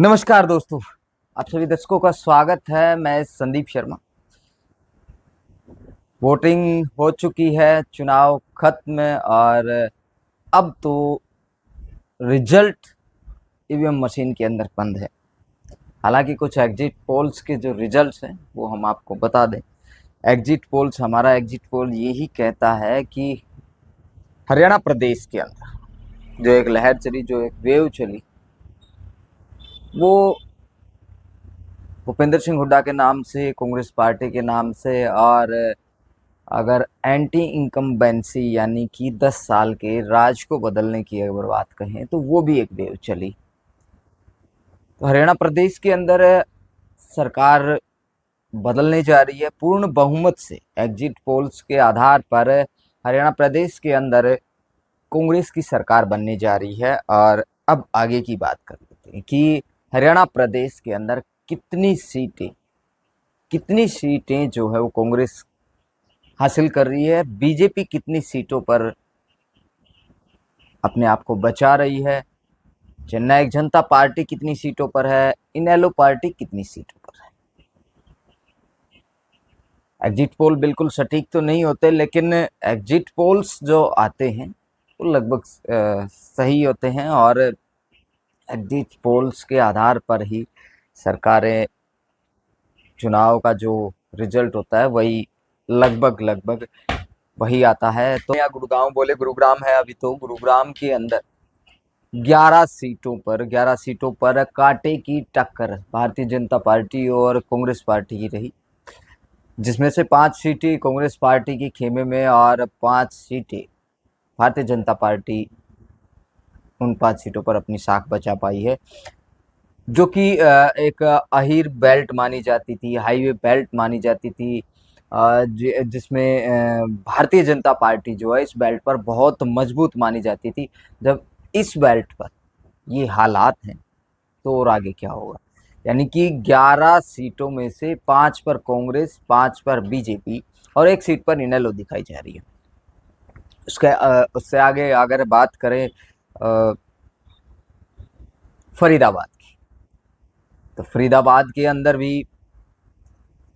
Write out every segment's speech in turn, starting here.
नमस्कार दोस्तों, आप सभी दर्शकों का स्वागत है। मैं संदीप शर्मा। वोटिंग हो चुकी है, चुनाव खत्म और अब तो रिजल्ट ईवीएम मशीन के अंदर बंद है। हालांकि कुछ एग्जिट पोल्स के जो रिजल्ट्स हैं वो हम आपको बता दें। हमारा एग्जिट पोल यही कहता है कि हरियाणा प्रदेश के अंदर जो एक लहर चली, जो एक वेव चली, वो भूपेंद्र सिंह हुड्डा के नाम से, कांग्रेस पार्टी के नाम से, और अगर एंटी इनकम्बेंसी यानी कि 10 साल के राज को बदलने की अगर बात कहें तो वो भी एक वेव चली। तो हरियाणा प्रदेश के अंदर सरकार बदलने जा रही है पूर्ण बहुमत से। एग्जिट पोल्स के आधार पर हरियाणा प्रदेश के अंदर कांग्रेस की सरकार बनने जा रही है। और अब आगे की बात कर लेते हैं कि हरियाणा प्रदेश के अंदर कितनी सीटें जो है वो कांग्रेस हासिल कर रही है, बीजेपी कितनी सीटों पर अपने आप को बचा रही है, जननायक जनता पार्टी कितनी सीटों पर है, इनेलो पार्टी कितनी सीटों पर है। एग्जिट पोल बिल्कुल सटीक तो नहीं होते, लेकिन एग्जिट पोल्स जो आते हैं वो लगभग सही होते हैं और एग्जिट पोल्स के आधार पर ही सरकारें, चुनाव का जो रिजल्ट होता है वही लगभग वही आता है। तो यहाँ गुड़गांव बोले गुरुग्राम है, अभी तो गुरुग्राम के अंदर 11 सीटों पर कांटे की टक्कर भारतीय जनता पार्टी और कांग्रेस पार्टी की रही, जिसमें से 5 सीटें कांग्रेस पार्टी की खेमे में और 5 सीटें भारतीय जनता पार्टी उन 5 सीटों पर अपनी साख बचा पाई है, जो कि एक अहीर बेल्ट मानी जाती थी, हाईवे बेल्ट मानी जाती थी, जिसमें भारतीय जनता पार्टी जो है इस बेल्ट पर बहुत मजबूत मानी जाती थी। जब इस बेल्ट पर ये हालात हैं तो और आगे क्या होगा। यानी कि 11 सीटों में से 5 पर कांग्रेस, 5 पर बीजेपी और 1 सीट पर इनेलो दिखाई जा रही है। उससे आगे अगर बात करें फरीदाबाद की, तो फरीदाबाद के अंदर भी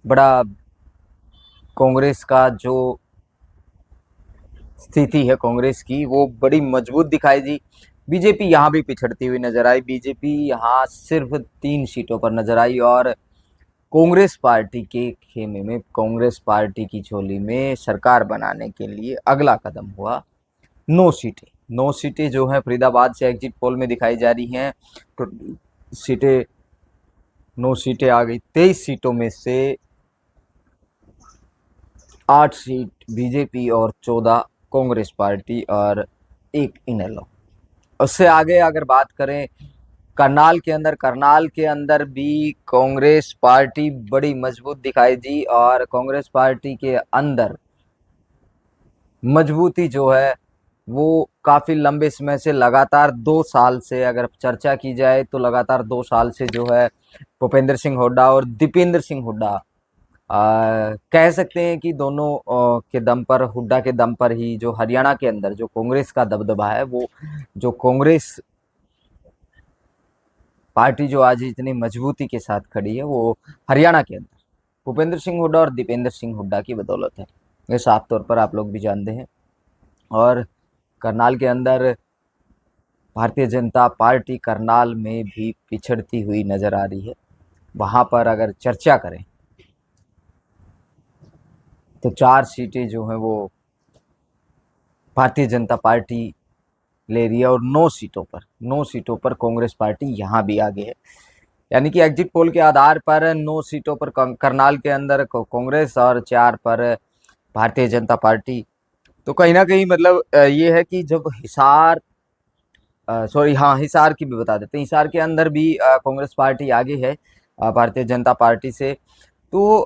बड़ा कांग्रेस का जो स्थिति है कांग्रेस की वो बड़ी मजबूत दिखाई दी। बीजेपी यहाँ भी पिछड़ती हुई नजर आई। बीजेपी यहाँ सिर्फ 3 सीटों पर नजर आई और कांग्रेस पार्टी के खेमे में, कांग्रेस पार्टी की झोली में सरकार बनाने के लिए अगला कदम हुआ 9 सीटें जो है फरीदाबाद से एग्जिट पोल में दिखाई जा रही हैं। तो सीटें 9 सीटें आ गई। 23 सीटों में से 8 सीट बीजेपी और 14 कांग्रेस पार्टी और 1 इनेलो। उससे आगे अगर बात करें करनाल के अंदर भी कांग्रेस पार्टी बड़ी मजबूत दिखाई दी और कांग्रेस पार्टी के अंदर मजबूती जो है वो काफ़ी लंबे समय से, लगातार 2 साल से अगर चर्चा की जाए तो लगातार 2 साल से जो है भूपेंद्र सिंह हुड्डा और दीपेंद्र सिंह हुड्डा, कह सकते हैं कि दोनों के दम पर, हुड्डा के दम पर ही जो हरियाणा के अंदर जो कांग्रेस का दबदबा है, वो जो कांग्रेस पार्टी जो आज इतनी मजबूती के साथ खड़ी है वो हरियाणा के अंदर भूपेंद्र सिंह हुड्डा और दीपेंद्र सिंह हुड्डा की बदौलत है। ये साफ तौर पर आप लोग भी जानते हैं। और करनाल के अंदर भारतीय जनता पार्टी करनाल में भी पिछड़ती हुई नजर आ रही है। वहाँ पर अगर चर्चा करें तो 4 सीटें जो हैं वो भारतीय जनता पार्टी ले रही है और 9 सीटों पर कांग्रेस पार्टी यहाँ भी आगे है। यानी कि एग्जिट पोल के आधार पर 9 सीटों पर करनाल के अंदर कांग्रेस और 4 पर भारतीय जनता पार्टी। तो कहीं ना कहीं मतलब ये है कि जब हिसार की भी बता देते हैं। हिसार के अंदर भी कांग्रेस पार्टी आगे है भारतीय जनता पार्टी से। तो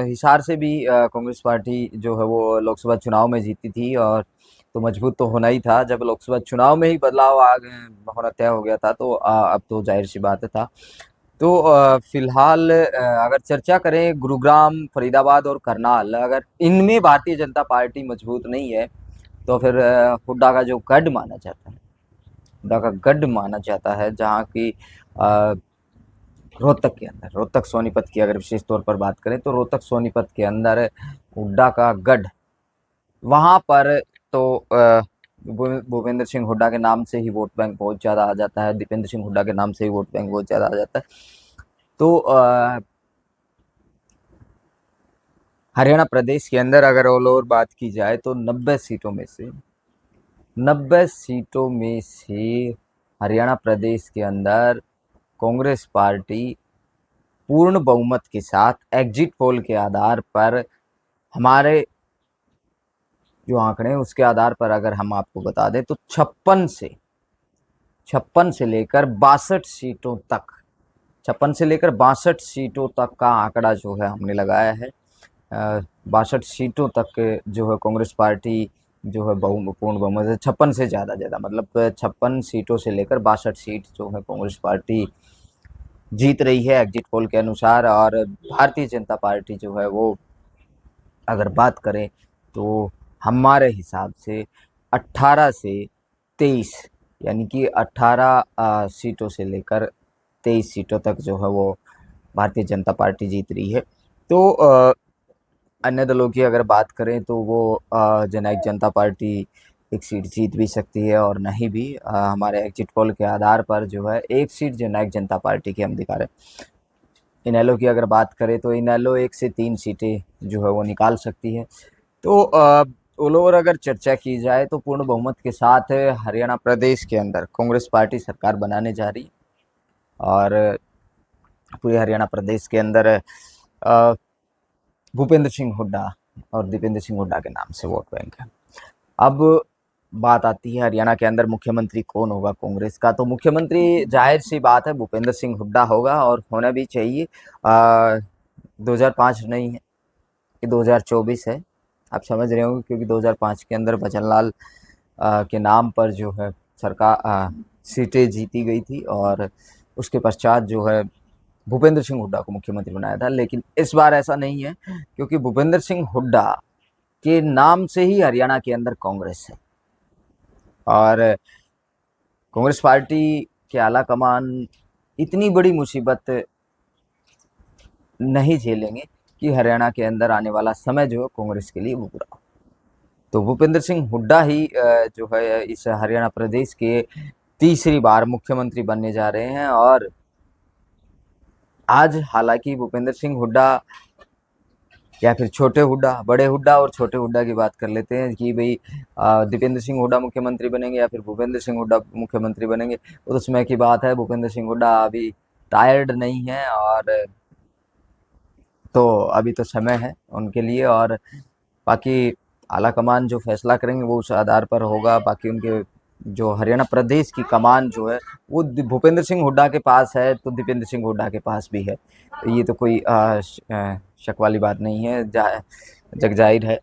हिसार से भी कांग्रेस पार्टी जो है वो लोकसभा चुनाव में जीती थी और तो मजबूत तो होना ही था। जब लोकसभा चुनाव में ही बदलाव होना तय हो गया था तो अब तो जाहिर सी बात था। तो फिलहाल अगर चर्चा करें गुरुग्राम, फरीदाबाद और करनाल, अगर इनमें भारतीय जनता पार्टी मजबूत नहीं है तो फिर हुड्डा का जो गढ़ माना जाता है हुड्डा का गढ़ माना जाता है, जहाँ की रोहतक के अंदर, रोहतक सोनीपत की अगर विशेष तौर पर बात करें तो रोहतक सोनीपत के अंदर हुड्डा का गढ़, वहां पर तो भूपेंद्र सिंह हुड्डा के नाम से ही वोट बैंक बहुत ज़्यादा आ जाता है, दीपेंद्र सिंह हुड्डा के नाम से ही वोट बैंक बहुत ज़्यादा आ जाता है। तो हरियाणा प्रदेश के अंदर अगर ऑल ओवर बात की जाए तो 90 सीटों में से हरियाणा प्रदेश के अंदर कांग्रेस पार्टी पूर्ण बहुमत के साथ एग्जिट पोल के आधार पर, हमारे जो आंकड़े हैं उसके आधार पर अगर हम आपको बता दें तो 56 से लेकर 62 सीटों तक, 56 से लेकर 62 सीटों तक का आंकड़ा जो है हमने लगाया है। 62 सीटों तक जो है कांग्रेस पार्टी जो है पूर्ण बहुमत से 56 से ज़्यादा मतलब 56 सीटों से लेकर 62 सीट जो है कांग्रेस पार्टी जीत रही है एग्जिट पोल के अनुसार। और भारतीय जनता पार्टी जो है वो अगर बात करें तो हमारे हिसाब से 18 से 23, यानी कि 18 सीटों से लेकर 23 सीटों तक जो है वो भारतीय जनता पार्टी जीत रही है। तो अन्य दलों की अगर बात करें तो वो जननायक जनता पार्टी एक सीट जीत भी सकती है और नहीं भी। हमारे एग्जिट पोल के आधार पर जो है एक सीट जननायक जनता पार्टी की हम दिखा रहे हैं। इनेलो की अगर बात करें तो इनेलो 1 से 3 सीटें जो है वो निकाल सकती है। तो ऑल ओवर अगर चर्चा की जाए तो पूर्ण बहुमत के साथ हरियाणा प्रदेश के अंदर कांग्रेस पार्टी सरकार बनाने जा रही है और पूरे हरियाणा प्रदेश के अंदर भूपेंद्र सिंह हुड्डा और दीपेंद्र सिंह हुड्डा के नाम से वोट बैंक है। अब बात आती है हरियाणा के अंदर मुख्यमंत्री कौन होगा कांग्रेस का, तो मुख्यमंत्री जाहिर सी बात है भूपेंद्र सिंह हुड्डा होगा और होना भी चाहिए। 2005 नहीं है, ये 2024 है, आप समझ रहे होंगे, क्योंकि 2005 के अंदर भजनलाल के नाम पर जो है सरकार सीटें जीती गई थी और उसके पश्चात जो है भूपेंद्र सिंह हुड्डा को मुख्यमंत्री बनाया था। लेकिन इस बार ऐसा नहीं है, क्योंकि भूपेंद्र सिंह हुड्डा के नाम से ही हरियाणा के अंदर कांग्रेस है और कांग्रेस पार्टी के आला कमान इतनी बड़ी मुसीबत नहीं झेलेंगे कि हरियाणा के अंदर आने वाला समय जो है कांग्रेस के लिए वो बुरा हो। तो भूपेंद्र सिंह हुड्डा ही जो है इस हरियाणा प्रदेश के तीसरी बार मुख्यमंत्री बनने जा रहे हैं। और आज हालांकि भूपेंद्र सिंह हुड्डा या फिर छोटे हुड्डा, बड़े हुड्डा और छोटे हुड्डा की बात कर लेते हैं कि भाई दीपेंद्र सिंह हुड्डा मुख्यमंत्री बनेंगे या फिर भूपेंद्र सिंह हुड्डा मुख्यमंत्री बनेंगे, वो तो समय की बात है। भूपेंद्र सिंह हुड्डा अभी टायर्ड नहीं है और तो अभी तो समय है उनके लिए, और बाकी आला कमान जो फैसला करेंगे वो उस आधार पर होगा। बाकी उनके जो हरियाणा प्रदेश की कमान जो है वो भूपेंद्र सिंह हुड्डा के पास है, तो दीपेंद्र सिंह हुड्डा के पास भी है। तो ये तो कोई शक वाली बात नहीं है, जग जाहिर है।